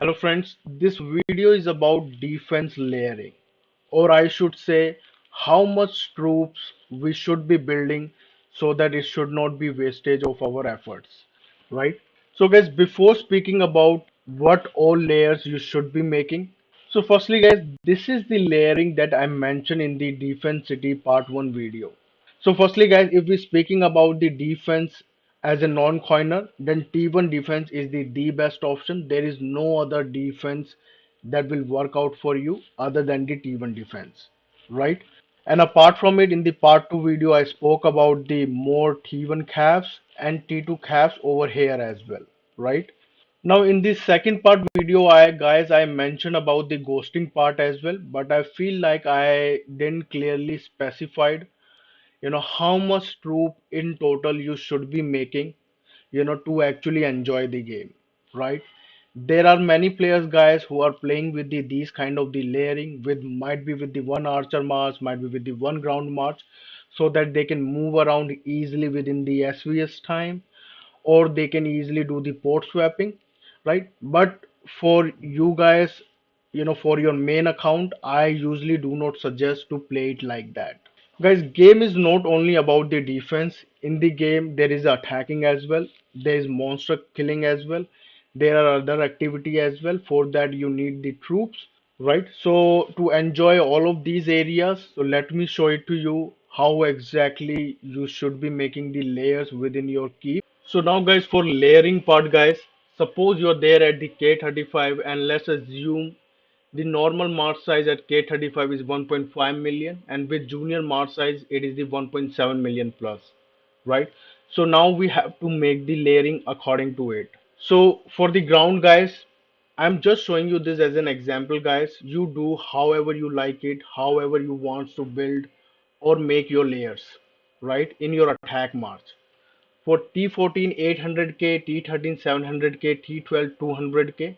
Hello friends, this video is about defense layering, or I should say how much troops we should be building so that it should not be wastage of our efforts, right? So guys, before speaking about what all layers you should be making, so firstly guys, this is the layering that I mentioned in the defense city part 1 video. So firstly guys, if we're speaking about the defense as a non-coiner, then T1 defense is the best option. There is no other defense that will work out for you other than the T1 defense, right? And apart from it, in the part 2 video, I spoke about the more T1 caps and T2 caps over here as well, right? Now in this second part video, I mentioned about the ghosting part as well, but I feel like I didn't clearly specified how much troop in total you should be making to actually enjoy the game, right? There are many players guys who are playing with these kind of the layering with might be with the one archer march, might be with the one ground march, so that they can move around easily within the svs time, or they can easily do the port swapping, right? But for you guys, for your main account, I usually do not suggest to play it like that. Guys, game is not only about the defense. In the game, there is attacking as well. There is monster killing as well. There are other activity as well. For that, you need the troops, right? So to enjoy all of these areas, so let me show it to you how exactly you should be making the layers within your keep. So now guys, for layering part guys, suppose you're there at the K35 and let's assume the normal march size at K35 is 1.5 million, and with junior march size it is the 1.7 million plus, right? So now we have to make the layering according to it. So for the ground guys, I'm just showing you this as an example guys. You do however you like it, however you want to build or make your layers, right, in your attack march. For T14 800k, T13 700k, T12 200k.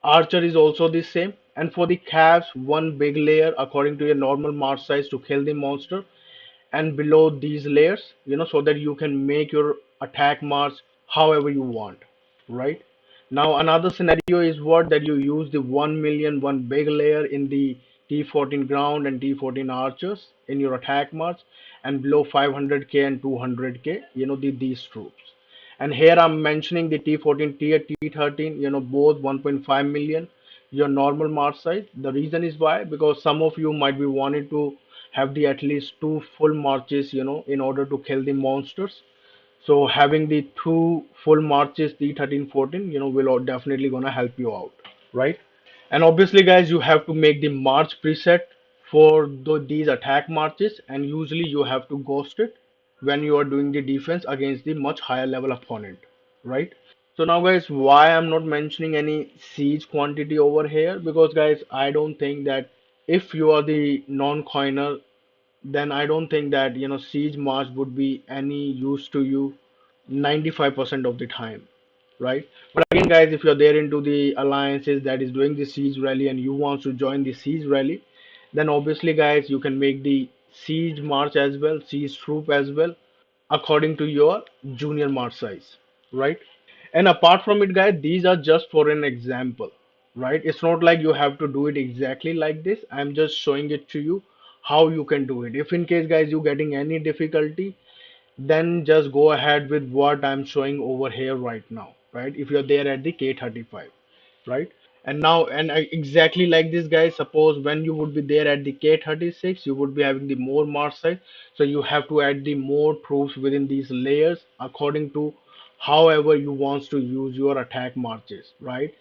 Archer is also the same. And for the caps, one big layer according to your normal march size to kill the monster, and below these layers, so that you can make your attack march however you want, right? Now another scenario is what that you use the 1 million one big layer in the T14 ground and T14 archers in your attack march, and below 500k and 200k, these troops. And here I'm mentioning the T14 tier T13, both 1.5 million your normal march size. The reason is why, because some of you might be wanting to have the at least two full marches, in order to kill the monsters. So having the two full marches, T13 14, will definitely gonna help you out, right? And obviously guys, you have to make the march preset for these attack marches, and usually you have to ghost it when you are doing the defense against the much higher level opponent, right? So now guys, why I'm not mentioning any siege quantity over here, because guys, I don't think that if you are the non-coiner, then I don't think that siege march would be any use to you 95% of the time, right? But again guys, if you're there into the alliances that is doing the siege rally and you want to join the siege rally, then obviously guys, you can make the siege march as well, siege troop as well, according to your junior march size, right? And apart from it guys, these are just for an example, right? It's not like you have to do it exactly like this. I'm just showing it to you how you can do it. If in case guys you getting any difficulty, then just go ahead with what I'm showing over here right now, right? If you're there at the K35, right? And now, exactly like this, guys, suppose when you would be there at the K36, you would be having the more march size. So you have to add the more troops within these layers according to however you want to use your attack marches, right?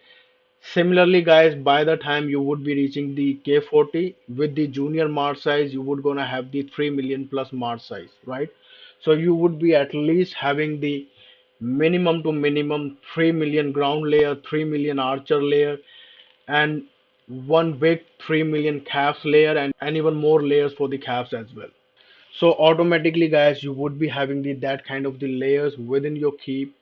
Similarly, guys, by the time you would be reaching the K40 with the junior march size, you would gonna have the 3 million plus march size, right? So you would be at least having the minimum to minimum 3 million ground layer, 3 million archer layer, and one big 3 million caps layer, and even more layers for the caps as well. So automatically guys, you would be having that kind of the layers within your keep,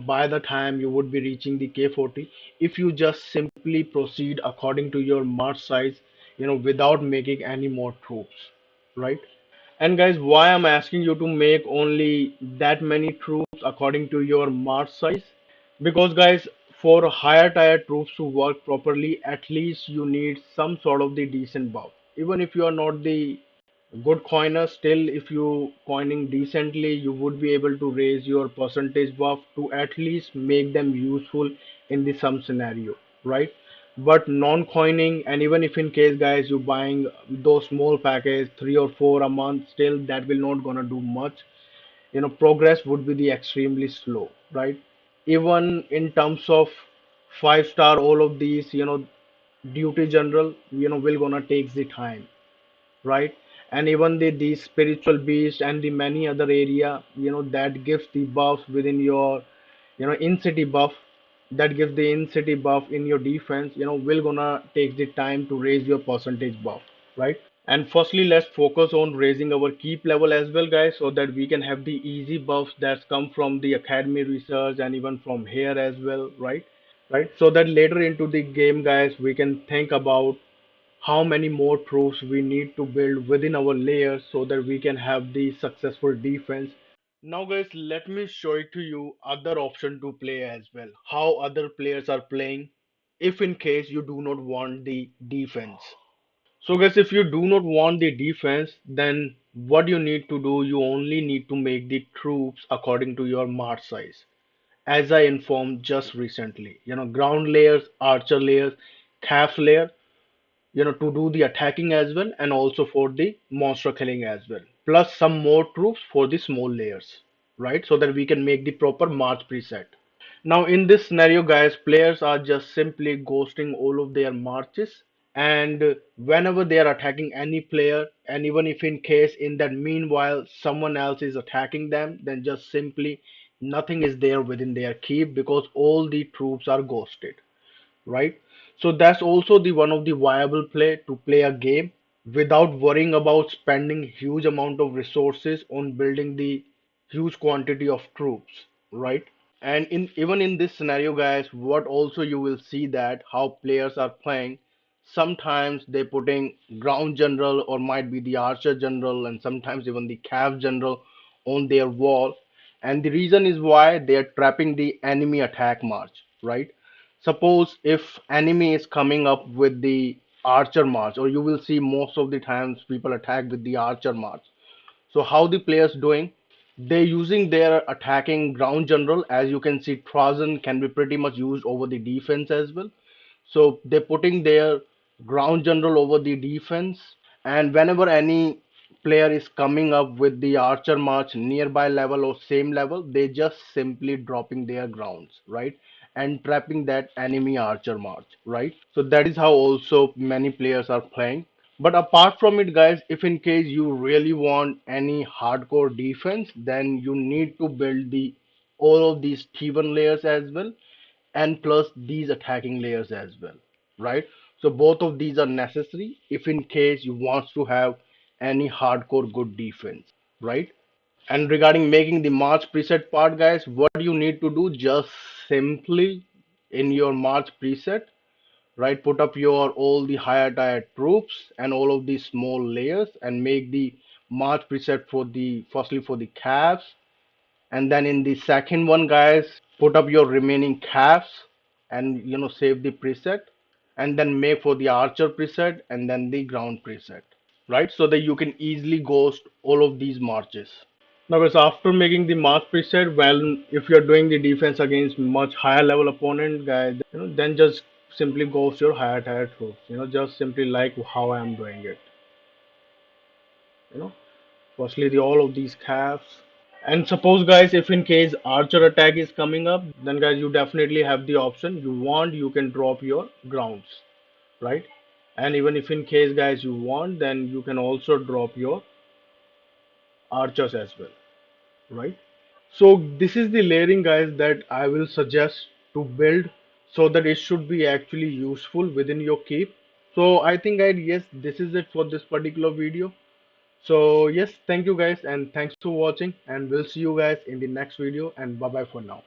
by the time you would be reaching the K40, if you just simply proceed according to your march size, without making any more troops, right? And guys, why I'm asking you to make only that many troops according to your march size? Because guys, for higher tier troops to work properly, at least you need some sort of the decent buff. Even if you are not the good coiner, still if you coining decently, you would be able to raise your percentage buff to at least make them useful in the some scenario, right? But non-coining, and even if in case guys you buying those small package 3 or 4 a month, still that will not gonna do much. Progress would be the extremely slow, right? Even in terms of 5 star, all of these, duty general, will gonna take the time, right? And even the spiritual beast and the many other area, that gives the buffs within your, in city buff, that gives the in city buff in your defense, will gonna take the time to raise your percentage buff, right? And firstly, let's focus on raising our keep level as well, guys, so that we can have the easy buffs that's come from the academy research and even from here as well, right? Right. So that later into the game, guys, we can think about how many more troops we need to build within our layers so that we can have the successful defense. Now, guys, let me show it to you other option to play as well. How other players are playing if in case you do not want the defense. So guys, if you do not want the defense, then what you need to do, you only need to make the troops according to your march size. As I informed just recently, ground layers, archer layers, calf layer, to do the attacking as well, and also for the monster killing as well. Plus some more troops for the small layers, right? So that we can make the proper march preset. Now, in this scenario, guys, players are just simply ghosting all of their marches, and whenever they are attacking any player, and even if in case in that meanwhile someone else is attacking them, then just simply nothing is there within their keep because all the troops are ghosted, right? So that's also the one of the viable play to play a game without worrying about spending huge amount of resources on building the huge quantity of troops, right? And in even in this scenario, guys, what also you will see that how players are playing. Sometimes they putting ground general or might be the archer general and sometimes even the cav general on their wall. And the reason is why they are trapping the enemy attack march, right? Suppose if enemy is coming up with the archer march, or you will see most of the times people attack with the archer march. So how the players doing? They using their attacking ground general. As you can see, Trojan can be pretty much used over the defense as well. So they're putting their ground general over the defense, and whenever any player is coming up with the archer march nearby level or same level, they just simply dropping their grounds, right? And trapping that enemy archer march, right? So that is how also many players are playing. But apart from it, guys, if in case you really want any hardcore defense, then you need to build the all of these T1 layers as well, and plus these attacking layers as well, right? So both of these are necessary if in case you want to have any hardcore good defense, right? And regarding making the march preset part, guys, what you need to do, just simply in your march preset, right, put up your all the higher tier troops and all of these small layers and make the march preset for the firstly for the calves, and then in the second one, guys, put up your remaining calves and save the preset, and then make for the archer preset and then the ground preset, right? So that you can easily ghost all of these marches. Now guys, after making the march preset, well, if you're doing the defense against much higher level opponent, guys, then just simply ghost your higher tier troops, just simply like how I am doing it, you know firstly the all of these calves. And suppose, guys, if in case archer attack is coming up, then guys you definitely have the option. You want, you can drop your grounds, right? And even if in case, guys, you want, then you can also drop your archers as well, right? So this is the layering, guys, that I will suggest to build so that it should be actually useful within your keep. So I think, guys, yes, this is it for this particular video. So yes, thank you guys, and thanks for watching, and we'll see you guys in the next video, and bye bye for now.